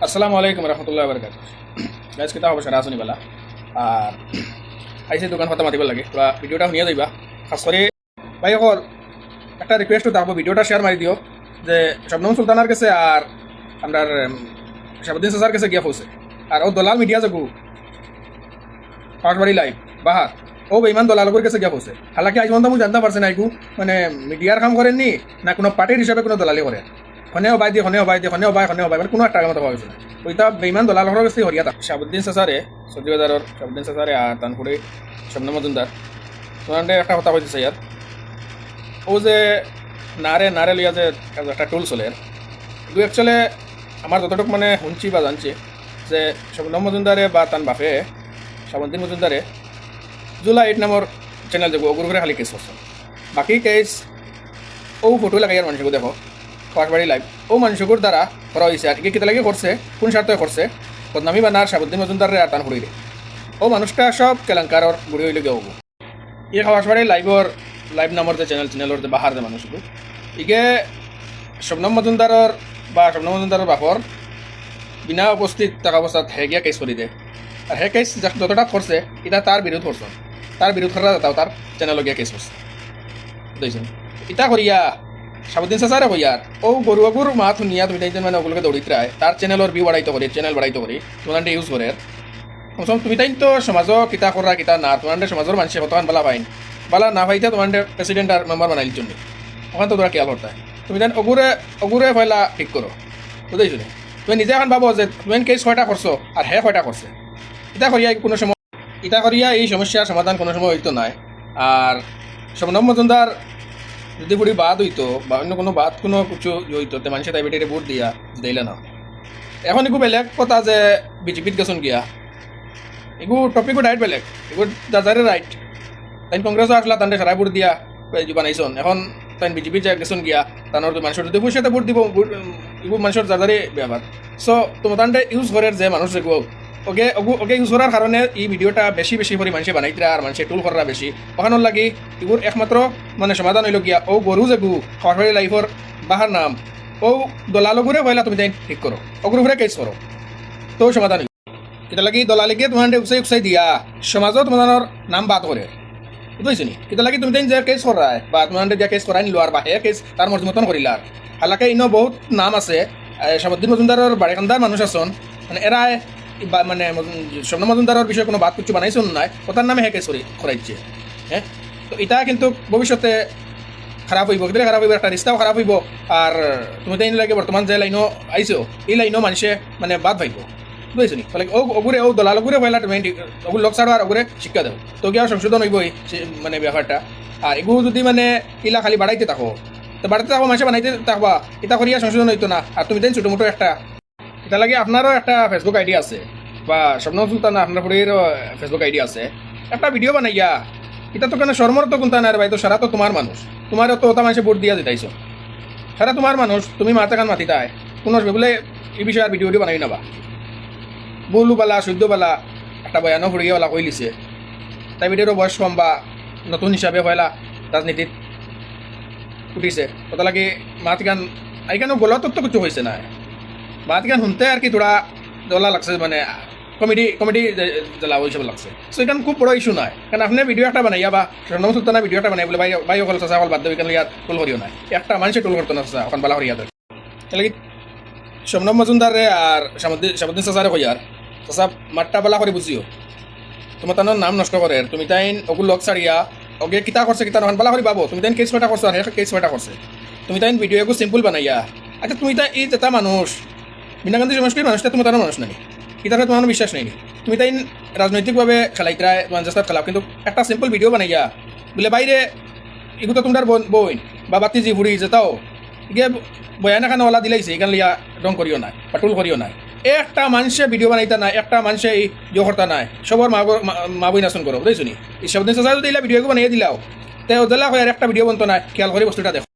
আসসালামু আলাইকুম রহমতুল্লাহ বরকাত। গাইজ কিতা হবে সারা শুনিবালা আর আইসি দোকান কথা মাতিব লাগে তোরা ভিডিওটা শুনিয়ে যাইবা। খাস করে ভাই সকল একটা রিকোয়েস্ট থাকবো, ভিডিওটা শেয়ার মারি দিও যে শবনম সুলতানার কাছে আর আপনার শাহাবুদ্দিন চাচার কাছে গিয়া পৌঁছে আর ও দলাল মিডিয়া যাবো পাশবাড়ি লাইভ বাহার ও বেইমান দলালগুর কাছে গিয়া পৌঁছে। হালাকি আজ পর্যন্ত জানতে পারছে না এগু মানে মিডিয়ার কাম করেননি না কোনো পার্টির হিসাবে কোনো দলালি করে। খনেও বাই দিয়ে খনেও বাই দিয়ে খনেও বাই মানে কোনো একটা মতো পাওয়া গেছে না। ওইটা বেইমান দলাল হওয়ার কাছে হরিয়া থাকে শাহাবুদ্দিন চাচারে সৌদি বাজারের শাহাবুদ্দিন চাচারে আর তানপুরে শবনম মজুমদার তোমার একটা কথা কইতেছে ইয়ার ও যে নারে লিয়া যে একটা টুল চলে এগুলো অ্যাকচুয়ালি আমার যতটুকু মানে শুনছি বা জানছি যে শবনম মজুমদারে বা তান বাপে শাহাবুদ্দিন মজুমদারে জুলাই 8 নম্বর চ্যানেল দেখবো ওগুলো করে খালি কেস করছে। বাকি কেস ও ফটো লাগাই আর মানুষকে দেখো পাশবাড়ি লাইভ ও মানুষগুলোর দ্বারা করা হয়েছে আর কি লাগে করছে কোন স্বার্থে করছে বদনামি বানার শাহাবুদ্দিন মজুমদারের আর টান ফুড়িরে ও মানুষটা সব কেলেঙ্কারর বুড়ি হইলে গিয়ে হবো এই পাশবাড়ি লাইভ নামের যে চ্যানেলের যে বাহার যে মানুষগুলো ইগে শবনম মজুমদারের বা শবনম মজুমদারের বাপর বিনা উপস্থিত টাকা অবস্থাত হে গিয়া কেস করে দেয় আর হে কেস যতটা করছে এটা তার বিরোধ করছে তার বিরোধ করা তাও তার চ্যানেল গিয়া কেস করছে বুঝছেন। ইটা করিয়া শাহাবুদ্দিন চাচারে হইয়ার ও গরুয়াগুর মাত শুনিয়া তুমি তাই মানে ওগুলোকে দৌড়িতে রায় তার চ্যানেলের ভিউ বাড়াইতে করি চ্যানেল বাড়াইতে করি তোমার ইউজ করে কমসম তুমি তাই তো সমাজ কিতা করা কিতা না তোমার সমাজের মানুষে কতক্ষণ বালা পাইন বালা না পাইতে তোমার প্রেসিডেন্ট আর মেম্বার বানাইল জন্য ওখান তো তোরা খেয়াল করতে তুমি তাই অগুরে পয়লা ঠিক করো বুঝাইছো না তুমি নিজে এখন ভাবো যে তুমি কেস কয়টা করছো আর হে কয়টা করছে ইটা করিয়া কোনো সময় ইটা করিয়া এই সমস্যার সমাধান কোনো সময় হইতো নাই। আর শবনম মজুমদার যদি পুরি বাদ হইতো বা অন্য কোনো বাদ কোনো কিছু হইতো তে মানুষে তাই বেটে ভোট দিয়া দিলে না। এখন এগু বেলেগ কথা যে বিজেপিত গেছন গিয়া এগু টপিকও ডাইরেক্ট বেলেগ এগু যারে রাইট তাই কংগ্রেসও আসলা তান্ডে সারাই ভোট দিয়া বানাইছন এখন তাই বিজেপি যা গেছন গিয়া তানোর মানুষের যদি পয়সাতে ভোট দিব এগু মানুষের যারে ব্যবহার সো তোমার তান্ডে ইউজ করে যে মানুষ এগু ওকে ইউজ করার কারণে এই ভিডিওটা বেশি করে মানুষে বানাইতে আর মানুষে টুল করা বেশি ওখানোর লাগি এগুর একমাত্র মানে সমাধান হইল গিয়া ও গরু যেগু সরকারি লাইফর বাহার নাম ও দলালগুরে পয়লা তুমি তাই ঠিক করো ওগুলো ঘুরে কেস করো তো সমাধান হইল। এটা লাগি দলালিকে তোমার উকসাই দিয়া সমাজও তোমার নাম বাদ করে বুঝছো নি। এটা লাগি তুমি তাই যে কেস করায় বা তোমার যে কেস করাই নিলো আর বা হে কেস তার মর্জি করিলা আর হালাকে ইনো বহুত নাম আছে শাহাবুদ্দিন মজুমদারের বাড়িখানদার মানুষ আছেন মানে এরা মানে শবনম মজুমদারের বিষয়ে কোনো বাদ কিছু বানাইছে নাই ওটার নামে হে কেস করাইছে হ্যাঁ। তো এটা কিন্তু ভবিষ্যতে খারাপ হইব কিদরে খারাপ হইব একটা রিস্তাও খারাপ হইব আর তুমি তাই লাগে বর্তমান যে লাইনও আইছো এই লাইনও মানুষে মানে বাদ ভাইব বুঝছো নি। তাহলে ওগুরে ও দলালগুরে পয়লা তুমি ওগুলো লোক ছাড়ো আর ওগুরে শিক্ষা দেবো তো কি আর সংশোধন হইবই মানে ব্যাপারটা। আর এগুলো যদি মানে ইলা খালি বাড়াইতে থাকো তো বাড়াইতে থাকো মানুষে বানাইতে থাকবা এটা করিয়া সংশোধন হইতো না। আর তুমি তাই ছোটো মোটো একটা এটা লাগে আপনারও একটা ফেসবুক আইডি আছে বা শবনম সুলতানা আপনার পুরীর ফেসবুক আইডি আছে একটা ভিডিও বানাইয়া এটা তো কেন শর্মর তো কোনটা না রে ভাই তো সারা তো তোমার মানুষ তোমারও তো ওটা মানুষে ভোট দিয়া দিতাইছো সারা তোমার মানুষ তুমি মাথা কান মাতিতায় কোনো বলে এই বিষয়ে আর ভিডিওটি বানাই নাবা বলুবালা সূর্যবালা একটা বয়ানো ফুরিয়েওয়ালা কই লিছে তাই ভিডিওর বয়স কম বা নতুন হিসাবে হয়লা রাজনীতিত উঠিছে ওটা লাগে মাত গান এইখানে গলত তো কিছু হয়েছে না বাত গান শুনতে আর কি থোড়া জ্বলা লাগছে মানে কমেডি জ্বলা হিসাবে লাগছে সো এখানে খুব বড় ইস্যু নাই কারণ আপনি ভিডিও একটা বানাইয়া বা শবনম সুলতানা ভিডিও একটা বানাই বলে ভাই অকল চাষা অকল বাদ দেবে এখানে ইয়ার টুল করিও নাই একটা মানুষে টুল করতো না চাষা এখন বালা করিয়া দেয় তাহলে শবনম মজুমদারে আর শাহাবুদ্দিন চাচারে কইয়ার চাষা মাঠটা বালা করে বুঝিও তোমার তার নাম নষ্ট করে তুমি তাই ওগুলো লগ ছাড়িয়া ওকে কিতা করছে কিতা নহন বালা করে পাবো তুমি তাই কেস কয়টা করছো আর কেস কয়টা করছে তুমি তাই ভিডিও এগুলো সিম্পল বানাইয়া আচ্ছা তুমি তাই এই যেটা মানুষ বিনা গান্ধী সমষ্টির মানুষটা তুমি তার মানুষ নাই কিতাবে তোমার বিশ্বাস নেই তুমি তাই রাজনৈতিকভাবে খেলাইতরায় তোমার চেষ্টা খেলাও কিন্তু একটা সিম্পল ভিডিও বানাইয়া বলে বাইরে এগুলো তোমার বইন বা বাতি জি ঘুরি যেতাও গিয়ে বয়ানা খানা ওলা দিলাইছে এখান লিয়া রং করিও নাই বা টুল করিও নাই একটা মানুষে ভিডিও বানাইতা নাই একটা মানুষে এই ইয়ে করতা নাই সবর মা বই নাচন করো বুঝছো নি এই শাহাবুদ্দিন চাচা যদি ভিডিও বানাইয়া দিলাও তেও দিলা হয় আর একটা ভিডিও বনতো না খেয়াল করে বস্তুটা দেখো।